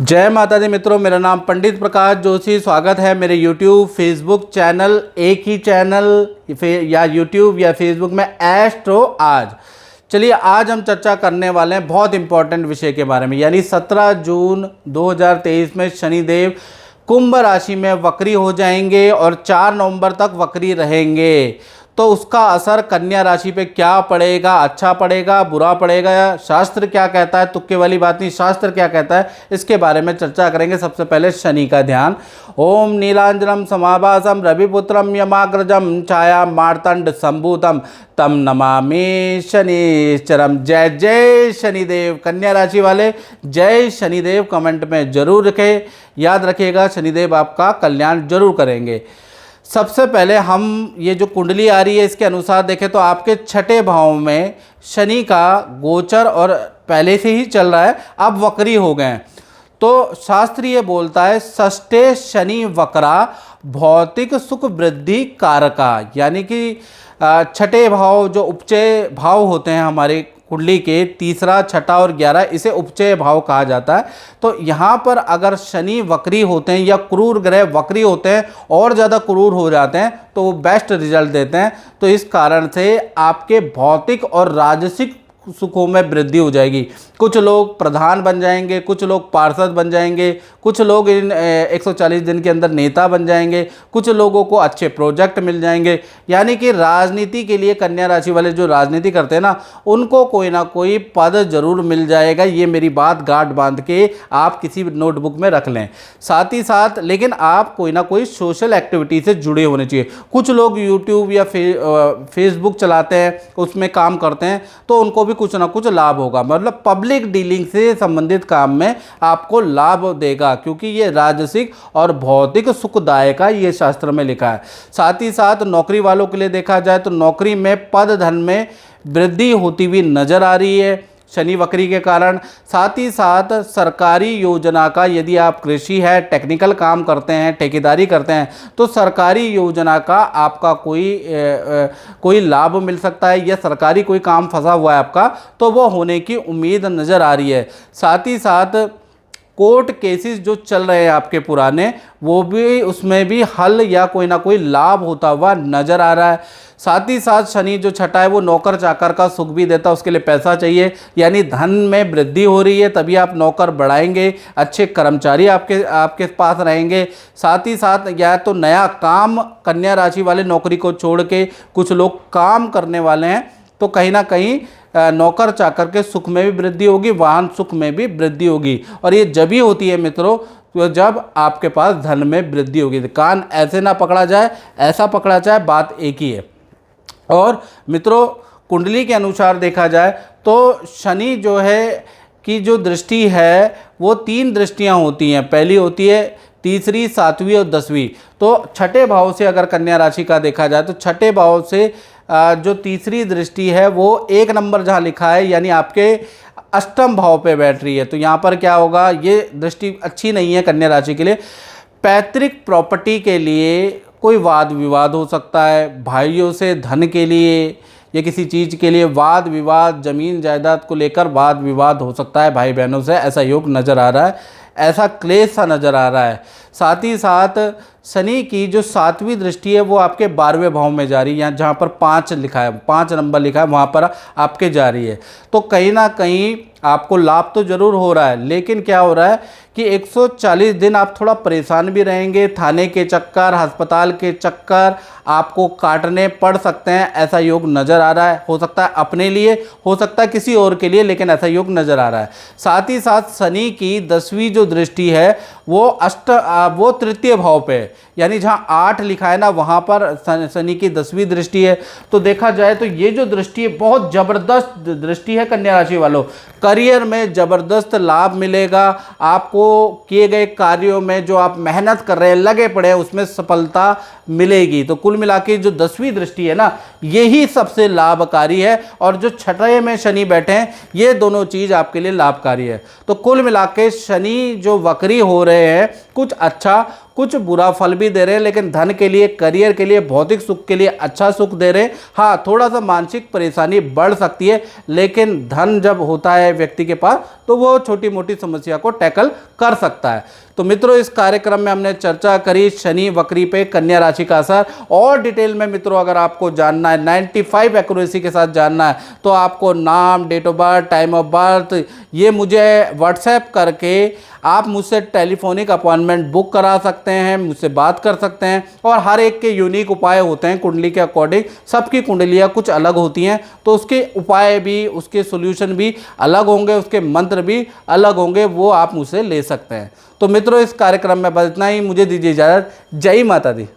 जय माता दी मित्रों, मेरा नाम पंडित प्रकाश जोशी। स्वागत है मेरे YouTube फेसबुक चैनल, एक ही चैनल या YouTube या फेसबुक में एस्ट्रो आज। चलिए आज हम चर्चा करने वाले हैं बहुत इंपॉर्टेंट विषय के बारे में, यानी 17 जून 2023 में शनिदेव कुंभ राशि में वक्री हो जाएंगे और 4 नवंबर तक वक्री रहेंगे। तो उसका असर कन्या राशि पे क्या पड़ेगा, अच्छा पड़ेगा, बुरा पड़ेगा, शास्त्र क्या कहता है, तुक्के वाली बात नहीं, शास्त्र क्या कहता है, इसके बारे में चर्चा करेंगे। सबसे पहले शनि का ध्यान। ओम नीलांजनम समाभासम रविपुत्रम यमाग्रजम छाया मार्तंड संभूतम तम नमामि शनिश्चरम। जय जय शनिदेव। कन्या राशि वाले जय शनिदेव कमेंट में जरूर रखें। याद रखिएगा शनिदेव आपका कल्याण जरूर करेंगे। सबसे पहले हम ये जो कुंडली आ रही है इसके अनुसार देखें तो आपके छठे भाव में शनि का गोचर और पहले से ही चल रहा है, अब वक्री हो गए हैं। तो शास्त्र ये बोलता है षष्ठे शनि वक्रा भौतिक सुख वृद्धि कारका, यानी कि छठे भाव जो उपचय भाव होते हैं हमारे कुंडली के, तीसरा, छठा और 11, इसे उपचय भाव कहा जाता है। तो यहाँ पर अगर शनि वक्री होते हैं या क्रूर ग्रह वक्री होते हैं और ज़्यादा क्रूर हो जाते हैं तो वो बेस्ट रिजल्ट देते हैं। तो इस कारण से आपके भौतिक और राजसिक सुखों में वृद्धि हो जाएगी। कुछ लोग प्रधान बन जाएंगे, कुछ लोग पार्षद बन जाएंगे, कुछ लोग इन 140 दिन के अंदर नेता बन जाएंगे, कुछ लोगों को अच्छे प्रोजेक्ट मिल जाएंगे। यानी कि राजनीति के लिए कन्या राशि वाले जो राजनीति करते हैं ना, उनको कोई ना कोई पद जरूर मिल जाएगा। ये मेरी बात गांठ बांध के आप किसी नोटबुक में रख लें। साथ ही साथ लेकिन आप कोई ना कोई सोशल एक्टिविटी से जुड़े होने चाहिए। कुछ लोग यूट्यूब या फेसबुक चलाते हैं, उसमें काम करते हैं, तो उनको कुछ ना कुछ लाभ होगा। मतलब पब्लिक डीलिंग से संबंधित काम में आपको लाभ देगा, क्योंकि ये राजसिक और भौतिक सुखदायक है, ये शास्त्र में लिखा है। साथ ही साथ नौकरी वालों के लिए देखा जाए तो नौकरी में पद धन में वृद्धि होती हुई नजर आ रही है शनि वक्री के कारण। साथ ही साथ सरकारी योजना का, यदि आप कृषि है, टेक्निकल काम करते हैं, ठेकेदारी करते हैं, तो सरकारी योजना का आपका कोई लाभ मिल सकता है, या सरकारी कोई काम फंसा हुआ है आपका तो वो होने की उम्मीद नज़र आ रही है। साथ ही साथ कोर्ट केसेस जो चल रहे हैं आपके पुराने, वो भी, उसमें भी हल या कोई ना कोई लाभ होता हुआ नज़र आ रहा है। साथ ही साथ शनि जो छठा है वो नौकर चाकर का सुख भी देता है, उसके लिए पैसा चाहिए, यानी धन में वृद्धि हो रही है, तभी आप नौकर बढ़ाएंगे, अच्छे कर्मचारी आपके पास रहेंगे। साथ ही साथ या तो नया काम, कन्या राशि वाले नौकरी को छोड़ के कुछ लोग काम करने वाले हैं, तो कहीं ना कहीं नौकर चाकर के सुख में भी वृद्धि होगी, वाहन सुख में भी वृद्धि होगी। और ये जब ही होती है मित्रों तो जब आपके पास धन में वृद्धि होगी। कान ऐसे ना पकड़ा जाए, ऐसा पकड़ा जाए, बात एक ही है। और मित्रों कुंडली के अनुसार देखा जाए तो शनि जो है की जो दृष्टि है वो 3 दृष्टियां होती हैं। पहली होती है तीसरी, 7वीं और 10वीं। तो छठे भाव से अगर कन्या राशि का देखा जाए तो छठे भाव से जो तीसरी दृष्टि है वो 1 नंबर जहाँ लिखा है, यानी आपके अष्टम भाव पे बैठ रही है। तो यहाँ पर क्या होगा, ये दृष्टि अच्छी नहीं है कन्या राशि के लिए। पैतृक प्रॉपर्टी के लिए कोई वाद विवाद हो सकता है, भाइयों से धन के लिए या किसी चीज़ के लिए वाद विवाद, ज़मीन जायदाद को लेकर वाद विवाद हो सकता है भाई बहनों से, ऐसा योग नज़र आ रहा है, ऐसा क्लेश सा नज़र आ रहा है। साथ ही साथ शनि की जो 7वीं दृष्टि है वो आपके 12वें भाव में जा रही है, यहाँ जहाँ पर 5 लिखा है, 5 नंबर लिखा है, वहाँ पर आपके जा रही है। तो कहीं ना कहीं आपको लाभ तो ज़रूर हो रहा है, लेकिन क्या हो रहा है कि 140 दिन आप थोड़ा परेशान भी रहेंगे। थाने के चक्कर, अस्पताल के चक्कर आपको काटने पड़ सकते हैं, ऐसा योग नज़र आ रहा है। हो सकता है अपने लिए, हो सकता है किसी और के लिए, लेकिन ऐसा योग नज़र आ रहा है। साथ ही साथ शनि की 10वीं जो दृष्टि है वो तृतीय भाव पे, यानी जहाँ 8 लिखा है ना, वहाँ पर शनि की 10वीं दृष्टि है। तो देखा जाए तो ये जो दृष्टि है बहुत ज़बरदस्त दृष्टि है कन्या राशि वालों। करियर में ज़बरदस्त लाभ मिलेगा आपको, किए गए कार्यों में जो आप मेहनत कर रहे हैं, लगे पड़े हैं, उसमें सफलता मिलेगी। तो कुल मिला के जो 10वीं दृष्टि है ना, यही सबसे लाभकारी है। और जो छठे में शनि बैठे हैं, ये दोनों चीज़ आपके लिए लाभकारी है। तो कुल मिला के शनि जो वक्री हो रहे हैं, कुछ अच्छा कुछ बुरा फल भी दे रहे हैं, लेकिन धन के लिए, करियर के लिए, भौतिक सुख के लिए अच्छा सुख दे रहे हैं। हाँ, थोड़ा सा मानसिक परेशानी बढ़ सकती है, लेकिन धन जब होता है व्यक्ति के पास तो वो छोटी मोटी समस्या को टैकल कर सकता है। तो मित्रों, इस कार्यक्रम में हमने चर्चा करी शनि वक्री पे कन्या राशि का असर। और डिटेल में मित्रों अगर आपको जानना है, 95 एक्यूरेसी के साथ जानना है, तो आपको नाम, date of birth, time of birth ये मुझे व्हाट्सएप करके आप मुझसे टेलीफोनिक अपॉइंटमेंट बुक करा सकते हैं, मुझसे बात कर सकते हैं। और हर एक के यूनिक उपाय होते हैं कुंडली के अकॉर्डिंग, सबकी कुंडलियाँ कुछ अलग होती हैं, तो उसके उपाय भी, उसके सॉल्यूशन भी अलग होंगे, उसके मंत्र भी अलग होंगे, वो आप मुझसे ले सकते हैं। तो मित्रों, इस कार्यक्रम में बस इतना ही। मुझे दीजिए इजाज़त। जय माता दी।